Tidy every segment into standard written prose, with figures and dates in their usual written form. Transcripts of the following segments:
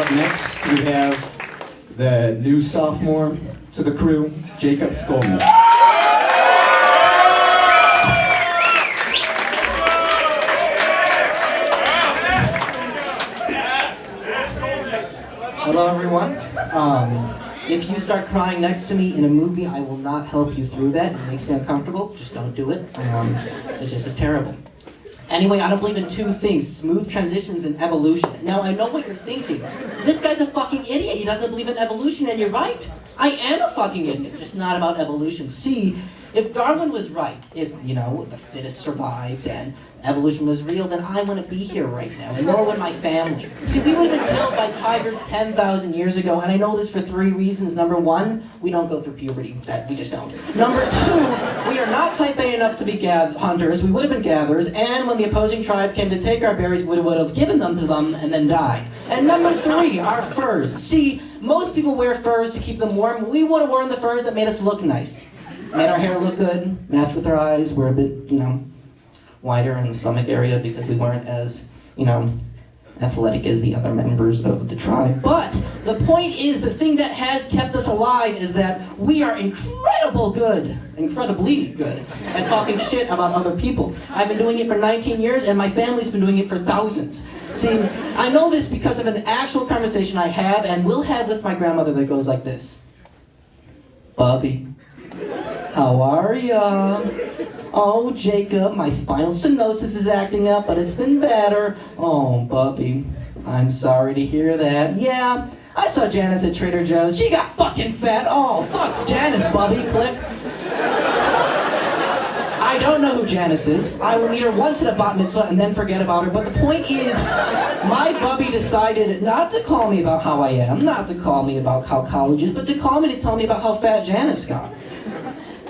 Up next, we have the new sophomore to the crew, Jacob Skolnik. Hello, everyone. If you start crying next to me in a movie, I will not help you through that. It makes me uncomfortable. Just don't do it. It just is terrible. Anyway, I don't believe in two things: smooth transitions and evolution. Now, I know what you're thinking. This guy's a fucking idiot. He doesn't believe in evolution, and you're right. I am a fucking idiot, just not about evolution. See, if Darwin was right, if, the fittest survived and evolution was real, then I wouldn't be here right now, and nor would my family. See, we would have been killed by tigers 10,000 years ago, and I know this for 3 reasons. Number 1, we don't go through puberty. We just don't. Number 2, we are not type A enough to be hunters. We would have been gatherers, and when the opposing tribe came to take our berries, we would have given them to them and then died. And number 3, our furs. See, most people wear furs to keep them warm. We would have worn the furs that made us look nice. Made our hair look good, match with our eyes. We're a bit, wider in the stomach area because we weren't as, athletic as the other members of the tribe. But the point is, the thing that has kept us alive is that we are incredibly good at talking shit about other people. I've been doing it for 19 years, and my family's been doing it for thousands. See, I know this because of an actual conversation I have and will have with my grandmother that goes like this. Bubby, how are ya? Oh, Jacob, my spinal stenosis is acting up, but it's been better. Oh, Bubby, I'm sorry to hear that. Yeah, I saw Janice at Trader Joe's. She got fucking fat. Oh, fuck Janice, Bubby. Click. I don't know who Janice is. I will meet her once at a bat mitzvah and then forget about her. But the point is, my Bubby decided not to call me about how I am, not to call me about how college is, but to call me to tell me about how fat Janice got.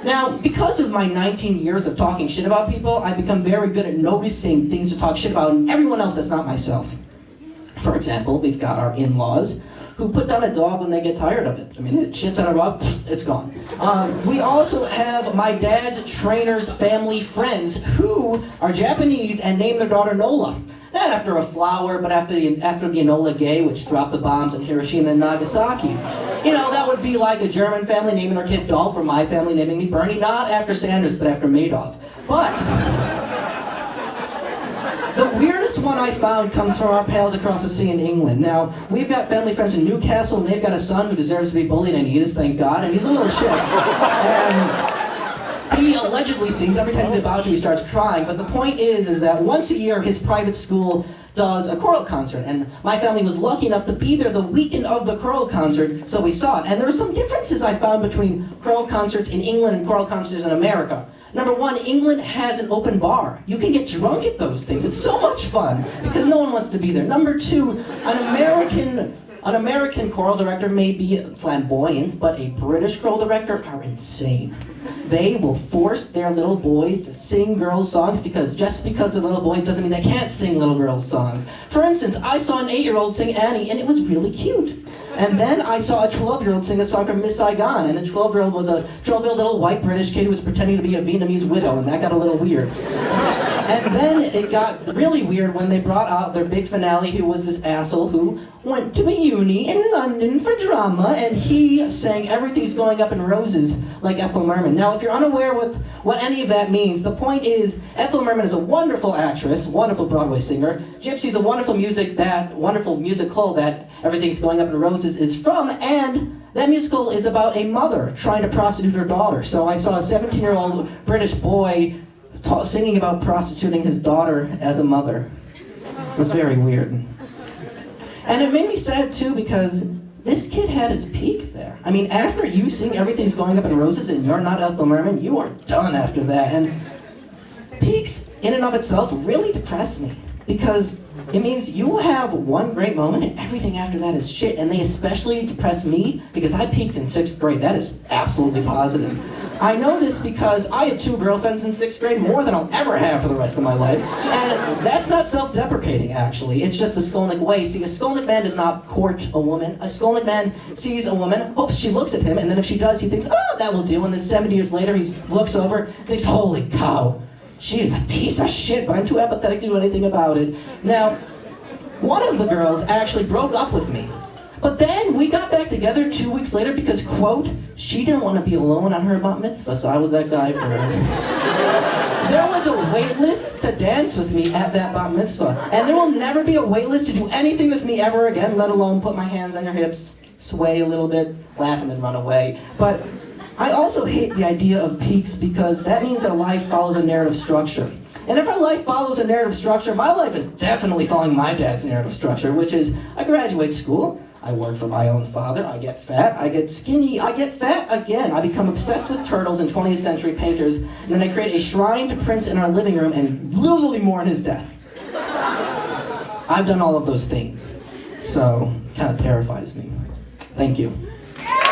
Now, because of my 19 years of talking shit about people, I've become very good at noticing things to talk shit about in everyone else that's not myself. For example, we've got our in-laws who put down a dog when they get tired of it. I mean, it shits on a rug, it's gone. We also have my dad's trainer's family friends who are Japanese and name their daughter Nola. Not after a flower, but after the Enola Gay, which dropped the bombs in Hiroshima and Nagasaki. That would be like a German family naming their kid Dolph, or my family naming me Bernie, not after Sanders, but after Madoff. But the weirdest one I found comes from our pals across the sea in England. Now, we've got family friends in Newcastle, and they've got a son who deserves to be bullied, and he is, thank God, and he's a little shit. He allegedly sings. Every time he's about to, he starts crying. But the point is that once a year, his private school does a choral concert, and my family was lucky enough to be there the weekend of the choral concert, so we saw it. And there were some differences I found between choral concerts in England and choral concerts in America. Number 1, England has an open bar. You can get drunk at those things. It's so much fun because no one wants to be there. Number 2, an American choral director may be flamboyant, but a British choral director are insane. They will force their little boys to sing girls' songs just because they're little boys doesn't mean they can't sing little girls' songs. For instance, I saw an 8-year-old sing Annie, and it was really cute. And then I saw a 12-year-old sing a song from Miss Saigon, and the 12-year-old was a 12-year-old little white British kid who was pretending to be a Vietnamese widow, and that got a little weird. And then it got really weird when they brought out their big finale, who was this asshole who went to a uni in London for drama, and he sang Everything's Going Up in Roses like Ethel Merman. Now, if you're unaware with what any of that means, the point is, Ethel Merman is a wonderful actress, wonderful Broadway singer. Gypsy's a wonderful musical that Everything's Going Up in Roses is from, and that musical is about a mother trying to prostitute her daughter. So I saw a 17-year-old British boy singing about prostituting his daughter as a mother. It was very weird. And it made me sad too because this kid had his peak there. I mean, after you sing Everything's Going Up in Roses and you're not Ethel Merman, you are done after that. And peaks in and of itself really depress me because it means you have one great moment and everything after that is shit. And they especially depress me because I peaked in 6th grade. That is absolutely positive. I know this because I had 2 girlfriends in 6th grade, more than I'll ever have for the rest of my life. And that's not self-deprecating, actually. It's just the Skolnik way. See, a Skolnik man does not court a woman. A Skolnik man sees a woman, hopes she looks at him, and then if she does, he thinks, oh, that will do. And then 70 years later, he looks over, thinks, holy cow, she is a piece of shit, but I'm too apathetic to do anything about it. Now, one of the girls actually broke up with me. But then we got back together 2 weeks later because, quote, she didn't want to be alone on her bat mitzvah, so I was that guy for her. There was a wait list to dance with me at that bat mitzvah, and there will never be a wait list to do anything with me ever again, let alone put my hands on your hips, sway a little bit, laugh, and then run away. But I also hate the idea of peaks because that means our life follows a narrative structure. And if our life follows a narrative structure, my life is definitely following my dad's narrative structure, which is I graduate school, I work for my own father, I get fat, I get skinny, I get fat again. I become obsessed with turtles and 20th century painters, and then I create a shrine to Prince in our living room and literally mourn his death. I've done all of those things, so it kind of terrifies me. Thank you.